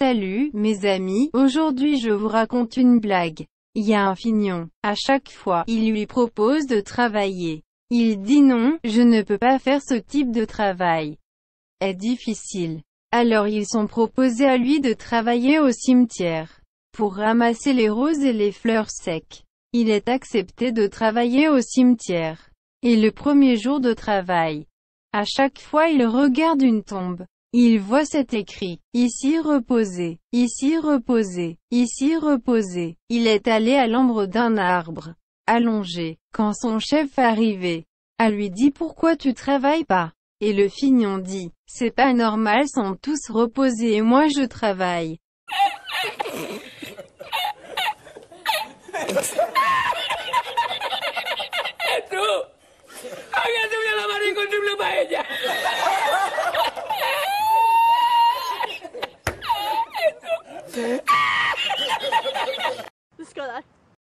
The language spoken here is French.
Salut, mes amis, aujourd'hui je vous raconte une blague. Il y a un fignon. À chaque fois, il lui propose de travailler. Il dit non, je ne peux pas faire ce type de travail. Est difficile. Alors ils sont proposés à lui de travailler au cimetière. Pour ramasser les roses et les fleurs secs. Il est accepté de travailler au cimetière. Et le premier jour de travail. À chaque fois il regarde une tombe. Il voit cet écrit, ici reposer, ici reposer, ici reposer. Il est allé à l'ombre d'un arbre, allongé, quand son chef arrivait. A lui dit pourquoi tu travailles pas? Et le fignon dit, c'est pas normal, sont tous reposés et moi je travaille. Tú, hágase una lavada con triple paella. Esto.